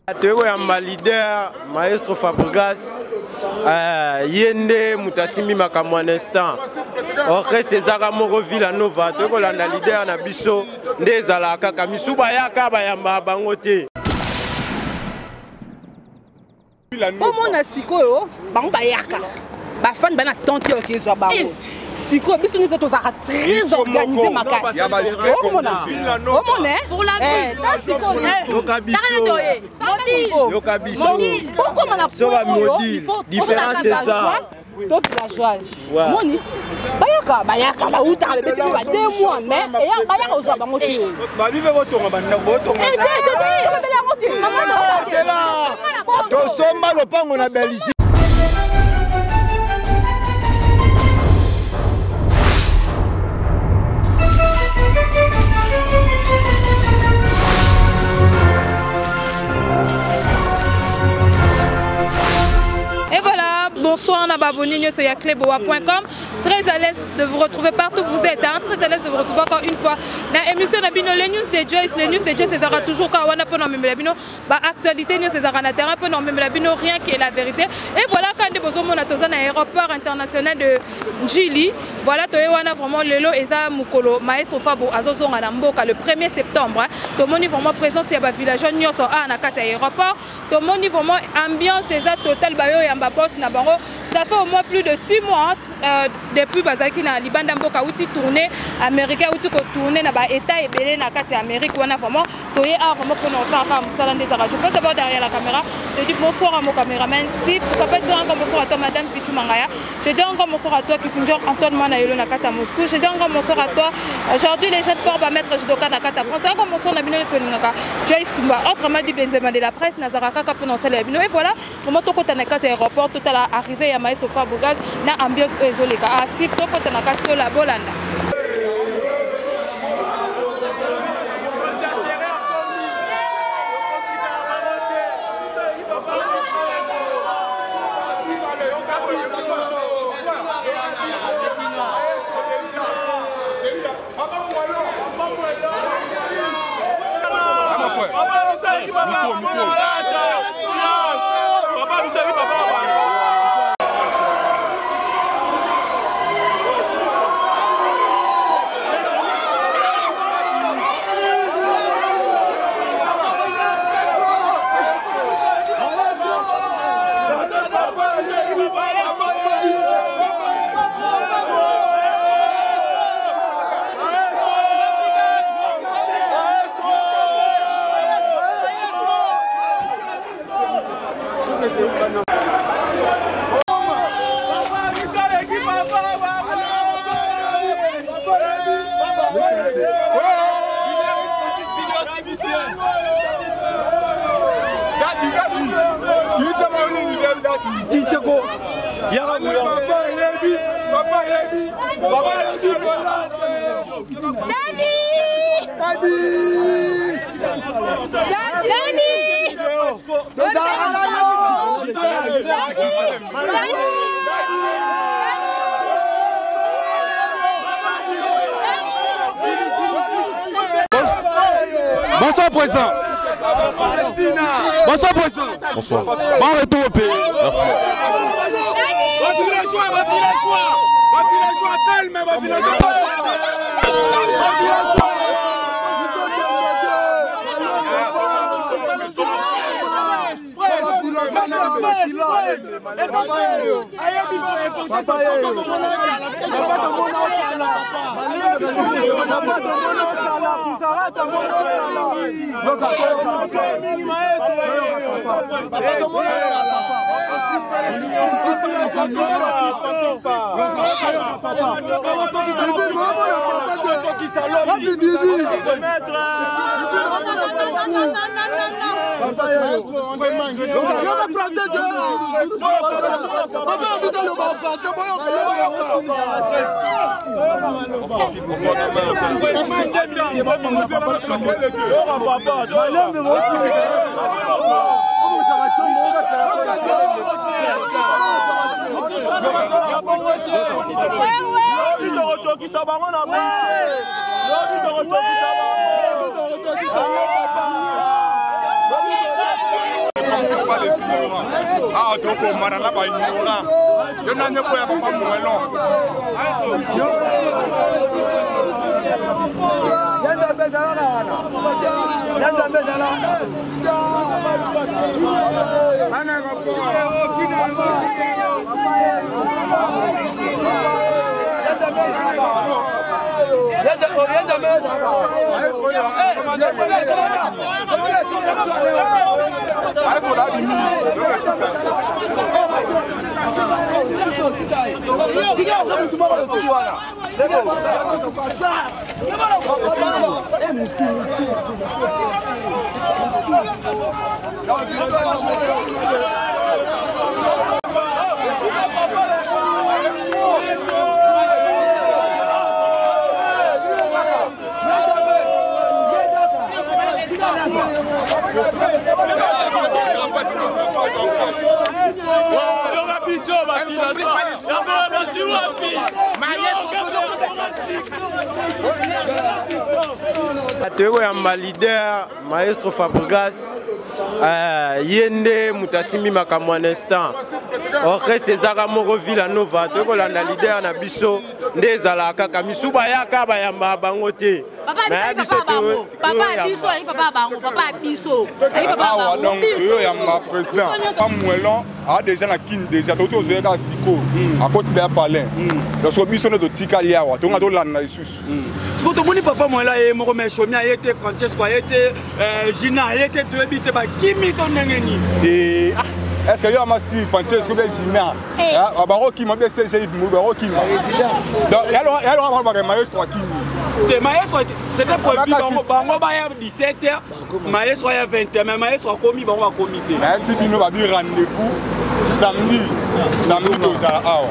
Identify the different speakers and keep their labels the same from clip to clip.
Speaker 1: Teko ya leader Maestro Fabregas yende mutasimi makamwa instant orchestre César Moko Villanova teko landa leader na biso ndezala kaka misuba yaka bayamba bango te
Speaker 2: Omona sikoyo bango bayaka bafan bana tante okezwa bango sikoyo biso nzo tozaka très organisé makasi omona
Speaker 3: pour la vie
Speaker 1: yoka biso
Speaker 2: pourquoi na
Speaker 1: soba modi différence c'est ça
Speaker 2: top villageoise moni bayaka bauta le bébé ba 2 mois mais et bayaka ozwa bango te
Speaker 1: ba vive botonga banda botonga
Speaker 4: c'est là to somba lopango na Belgique.
Speaker 3: Bonsoir, on a abonné sur yakleboa.com. Très à l'aise de vous retrouver partout où vous êtes. Très à l'aise de vous retrouver encore une fois. Dans l'émission les news de Joyce, c'est toujours quand on a pas nommé la bino. Actualité news c'est na terrain peu nommé la bino rien qui est la vérité. Et voilà quand des besoins on a dans l'aéroport international de Djili. Voilà toi on a vraiment lelo eza mukolo Maestro Fabo azozonga na mboka le 1er septembre. Tout le monde vraiment présence il y a village nyonso a na kati aéroport. Tout le monde vraiment ambiance eza total bayo yamba poste na bango. Ça fait au moins plus de 6 mois depuis Bazaki na Libanda Mboka outi tourné américain outi ko tourné na ba état et belé na kati Amérique wana vraiment toyé a vraiment prononcer comme ça dans des arrages. Je peux d'abord derrière la caméra. Je dis bonsoir à mon caméraman Steve. Pourquoi pas dire encore bonsoir à toi madame Pichu Mangaya. Je dis encore bonsoir à toi Kissinger Antoine Manayolo na kata Moscou. Je dis encore bonsoir à toi. Aujourd'hui les jeunes ports va mettre Jidoka na kata France. Encore bonsoir na bino Felingaka. Joyce Kumba autrement dit Benzema de la presse Nazaraka ka prononcer les bino et voilà. Moment to kota na kata aéroport tout à l'arrivée à Maestro Fabregas na ambiance ezoleka a Steve to kota na kata la bolanda.
Speaker 5: Bonsoir président. Bonsoir président. Bonsoir. Bon retour au pays. Merci.
Speaker 4: comme pas les ignorants. Ah, donc on m'a là pas ignorant. Je n'en ai pas papa Moellon.
Speaker 1: Teko ya ma leader Maestro Fabregas yende mutasimi makambo un instant orchestre ezaka moko Villa Nova teko landa leader na biso nde ezala kaka misuba yaka bayamba bango te
Speaker 6: papa biso papa biso
Speaker 4: donc yamba président pas Moellon a déjà na kin déjà tout aux yaka siko a côté de palais lorsque biso no tika liawa to ngado landa isusu
Speaker 7: ce que tomoni papa Moellon e moko me chomia était Francesco était Gina était to ebite ba kimi to nengeni
Speaker 4: et est-ce que yo masi Francesco be Gina abaro ki mo be CG mu baro ki donc alors on va voir Maestro kimi
Speaker 7: te Maestro c'était prévu bango ba ya 17h Maestro ya 20h mais Maestro a commis bango ba comité
Speaker 4: merci bino ba bi rendez-vous samedi to za awa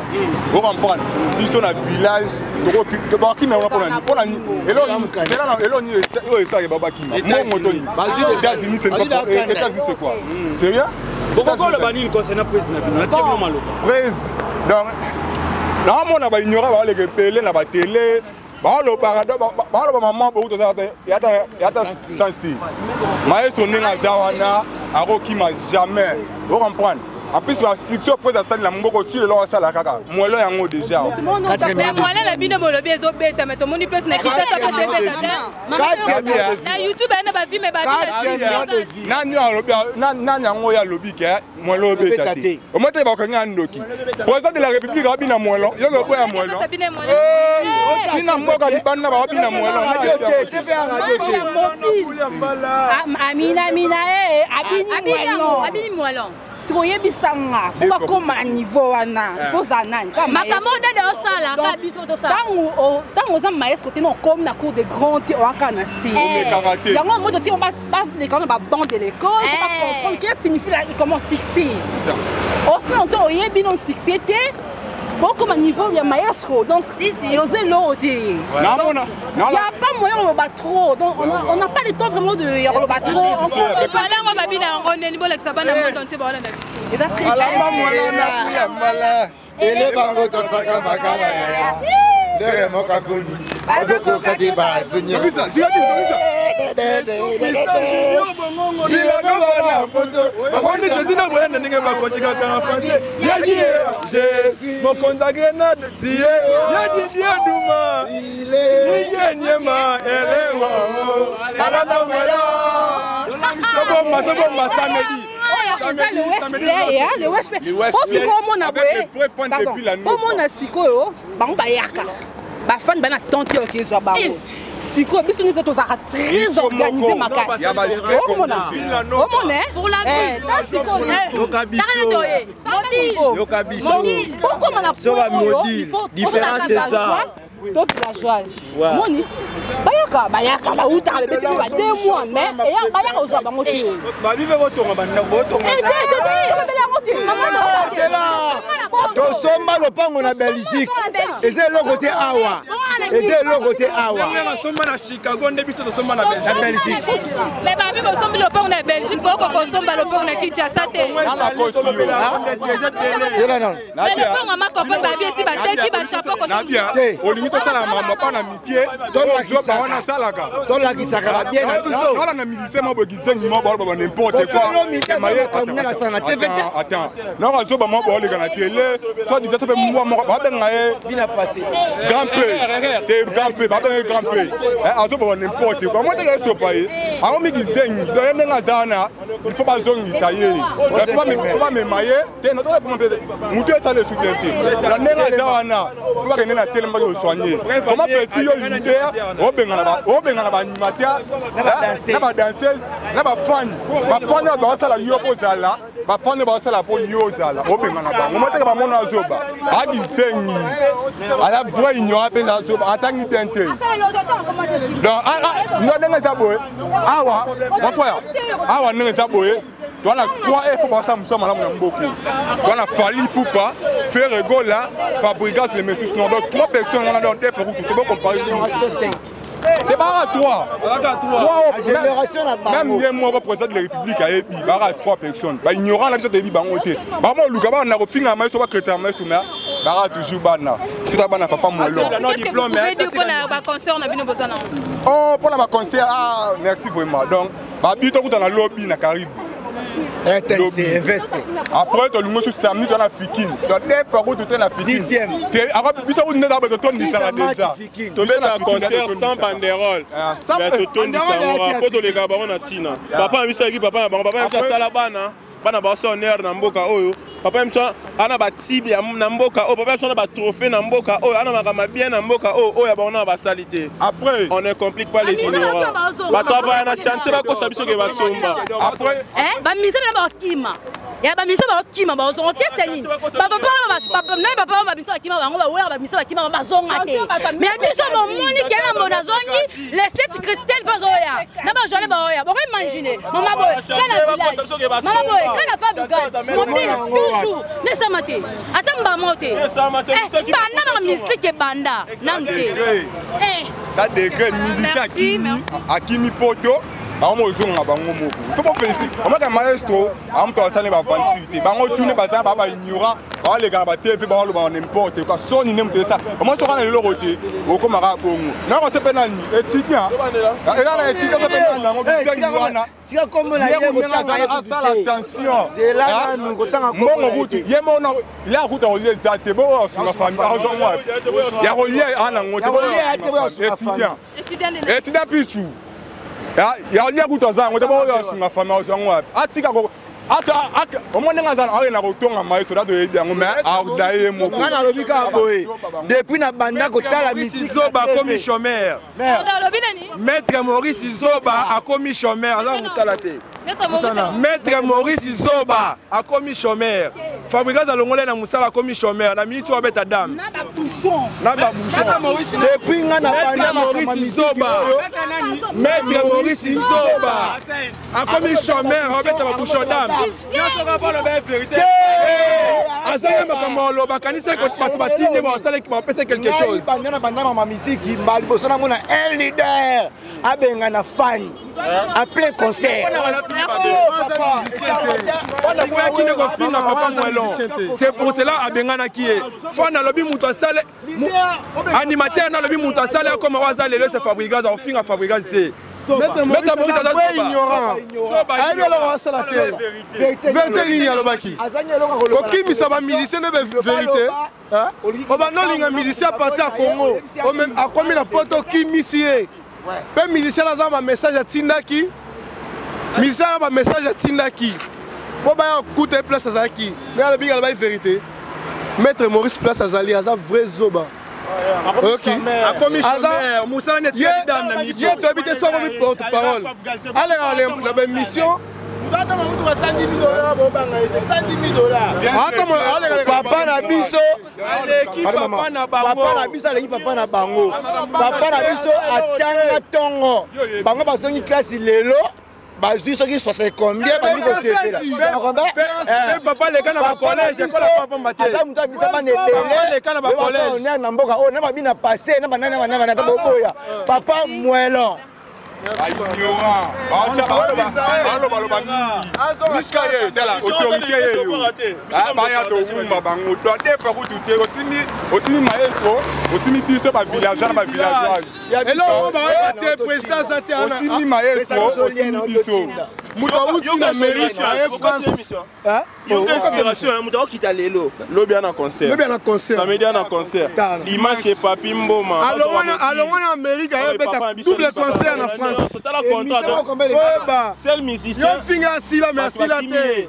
Speaker 4: on va prendre biso na village to ba ki me on pour ni elo ni ça ke baba ki mo moto ni États-Unis c'est quoi sérieux
Speaker 7: pourquoi le banni concernant président na tibino maloba
Speaker 4: presse donc na mona ba ignorer ba le repérer na ba télé le parado ba maman bo to yata sensitive Maestro ninga zawana aroki ma jamais vous comprendre en plus la section près de ça la mboko tu le la sala kaka Moellon yango déjà
Speaker 3: Moellon la bino molobi ezo beta mais to moni place na kisa ça peut beta na YouTube na ba vie mais ba
Speaker 4: nani yango ya lobby ke Moellon beta te o mote ba kanga ndoki président de la république abi na Moellon yo ko ya Moellon tina mboka libanda ba abi na Moellon
Speaker 2: Amina
Speaker 6: abini Moellon
Speaker 2: si vous avez bisanga pour bakoma na niveau wana faut zanani kama
Speaker 6: makambo de osala ka biso to sala
Speaker 2: tango za maestro te non comme na cour de grand te waka na si yango moto ti on ba les quand ba bande de l'école pour pas comprendre qu'est-ce signifie comment succès aussi longtemps oyebi non succès te beaucoup à niveau il y a maestro donc et oser l'autre il y a pas moyen de le battre trop donc on n'a pas le temps vraiment de le battre trop on peut
Speaker 3: pas là on va bien en niveau avec ça pas dans monde entier voilà
Speaker 2: et ça très bien
Speaker 4: et les bango to saka makala ya dere moka koni azoko kadiba zenye bisa
Speaker 2: le West ba fan bana tenter que zo ba siko biso nous êtes très organisé makasi pour la pourquoi on a
Speaker 1: différence c'est ça
Speaker 2: donc villageoise moni bayaka ba uta le petit ba 2 mois mais et bayaka ozo ba moti
Speaker 7: ba vive botonga ba botonga
Speaker 4: c'est là to somba le pango na Belgique et c'est le côté awa
Speaker 8: eza eloko te awa
Speaker 7: asomba na Chicago nde biso tosomba na Belgique
Speaker 3: mais babi bosombi lopango na Belgique boko kosomba lopango na Kinshasa te lopango makopo babi esi bateki bachapeau
Speaker 4: kote olingi tosala mambo pa na mike tozoba wana salaka
Speaker 8: tolakisaka la bien na biso
Speaker 4: wala na musicien mo bokizengi mo ba n'importe quoi maye attends non bazoba mo boleka na télé soit disait pe moi mo ba benga e
Speaker 8: bina passé
Speaker 4: grand peu ba benga grand peu azoba n'importe quoi moi te so pa e a mi kizengi do yende ngazana il faut bazongi ça y est faut pas me maye te no to pour me mutu ça le soutien la nenga zawana faut pas que na télé mba soigner comment fait-il yo leader o benga na ba animateur na ba danseuse na ba fan ba sala yo pozala ba fan ba sala po yo zala o benga na ba mo teka ba mona zoba a disengi ala voix ignorant pe na zoba atangi tente donc no nenga za boy awa mon frère awa nenga za boy toi la 3F ba sa musoma la mboko toi la Fali Poupa faire Gola Fabregas les Memphis non donc 3 personnes on a dans des faut tout bon comparaison à 5 c'est pas à 3
Speaker 8: génération la
Speaker 4: même hier moi président de la République a ebi bara 3 personnes ba ignorant la biso de bango te ba mo luka ba na ko finga maestro ba chrétien maestro mais bara toujours bana c'est ta bana papa moi là
Speaker 3: non diplôme pour la concert na bino bosana
Speaker 4: oh pour la concert ah merci vraiment donc ba bito kuta na lobby na Caribe
Speaker 8: c'est investi.
Speaker 4: Après, tu as le samedi, tu as la fikin. Tu as des fois tu as la fikin.
Speaker 8: Dixième.
Speaker 4: Tu as tu as déjà.
Speaker 1: Tu mets un concert sans banderole. Mais tu tournes du savoir. Pour les gars, on a tina. Papa a mis ça, papa a mis ça la bana. Bana ba so ner na mboka oyo papa mso ana ba tibia na mboka oyo papa so na ba trophée na mboka oyo ana makama bien na mboka oyo ya bana ba salité
Speaker 4: après
Speaker 1: on ne complique pas les ignorants ba travailler na chantier ba ko sabiso ke ba somba
Speaker 4: après
Speaker 6: ba mise na ba kima ya ba mise ba kima ba zo okese ni papa ba biso kima bango ba wera ba mise ba kima ba zonga te mais biso ba moni kena mbona zongi les 7 cristal ba zoya na ba jole ba oya ba ko imaginer mama boy kana mama boy kana Fabregas mon père toujours ne samate atamba moté banda ba musique banda nante
Speaker 4: ta degré musicien Akimi Poto bango zonga bango moko faut pas faire ici on m'a maestro am to sale ba vanité bango tourner ba ça ba ignorant ba les gars ba TV ba lo ba n'importe quoi soni nem de ça comment so kana le côté o ko mara bongo na ko se penani étudiant et là étudiant se penani ngo biseng wana
Speaker 8: si comme la yé
Speaker 4: sala attention
Speaker 8: c'est là nous ko tanga ko
Speaker 4: bongo route yé mona il a route on les zate bo sur la famille argent moi ya relié ana ngote étudiant pichu ya lia kutoza ngote bo yo sunga fama ozango wapi atika ko ata omonenga zana ale na kotonga maiso da to yedi ngo me audaye mo
Speaker 8: ngana lobika boye depuis na banda ko tala
Speaker 7: misi zoba komi chômeur maître Maurice Zoba a commis chômeur ala musala te maître Maurice Zoba a commis chômeur Fabregas alongole na musala commis chômeur na minute obeta dame
Speaker 2: na ba bouchon
Speaker 8: depuis ngana banda
Speaker 7: Maurice Zoba maître Maurice Zoba a commis chômeur obeta ba bouchon dame nyonso ka pona ba vérité azanga makambo loba kanisa ko bato batinde ba sala ki ba pesa quelque chose
Speaker 8: banda mama misiki mbali bosona mona un leader abenga na fan en plein concert.
Speaker 7: C'est pour cela abengana qui est fan lobi muto sale animateur na lobi muto sale comme waza lelo c'est Fabregas on finga Fabregas té
Speaker 8: Meta Maurice est ignorant. Aïe alors ça la terre. Vérité ni alobaki. Okimi ça va musicien de vérité. Hein? On va non linga musicien partir à Congo. On même a commis la poto Kimi sie. Pe musicien là un message à Tindaki. Musicien a un message à Tindaki. Bon bah écoute place à Zaki. Mais la biga la vérité. Maître Maurice place à Zali, à vrai zoba. Ok.
Speaker 7: A commissionnaire, Moussa n'est pas dans la mission.
Speaker 8: Tu habites sans porte-parole. Allez, la mission. Papa na biso papa na biso aleki papa na bango papa na biso atanga tongo bango bazongi classe lelo
Speaker 9: bazwi soki 60 combien bandi kosepela
Speaker 7: papa leka na bacollège ekola papa mate
Speaker 9: aza moto abisa bana ebele na mboka oyo na babina passe na banana boboya papa mwelon
Speaker 4: osimi maestro osimi biso bavillageois na bavillageoisosimi maestro osimi biso
Speaker 8: moto awuti na mairie aye France
Speaker 1: moto akokita lelo lobi ana concert samedi ana concert image ye papi mboma
Speaker 8: alongwa na amérique ayebeta double concert na France
Speaker 1: seul musicien
Speaker 8: yo finga asila me asila te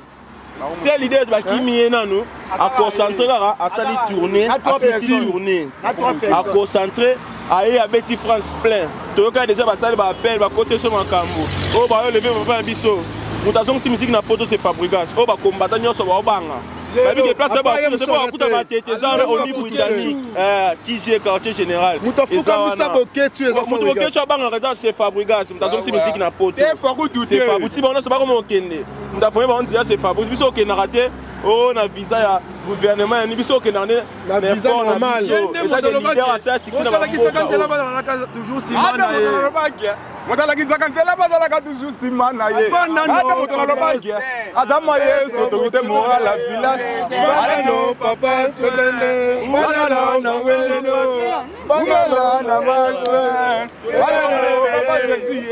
Speaker 1: c'est l'idée de bakimi ye nanu aconcentre kaka asali tourné asisi tourné aconcentre aye abeti France plein toyoka déjà basali baappel bakoti so makambo oyo bayoleve papa na biso moto azongisi musiki na poto se Fabrigas oyo bakombata nyonso baobanga babike place bakuta batete eza wana au niveau britannique kizie quartier général
Speaker 8: moto afukamisa boketu eza
Speaker 1: moto boketu abangaka eza se Fabrigas moto azongisi musiki na poto ti bango nyonso bakoma okende moto afonye bango nzela se Fabrigas biso okendaka te oyo na visa ya gouvernement yani biso okendaka nde
Speaker 8: na visa normal
Speaker 4: moto alakisaka nzela bazalaka toujours nsima na ye ata moto nalobaki aza maestro autorité morale ya village
Speaker 8: papa
Speaker 4: Jésus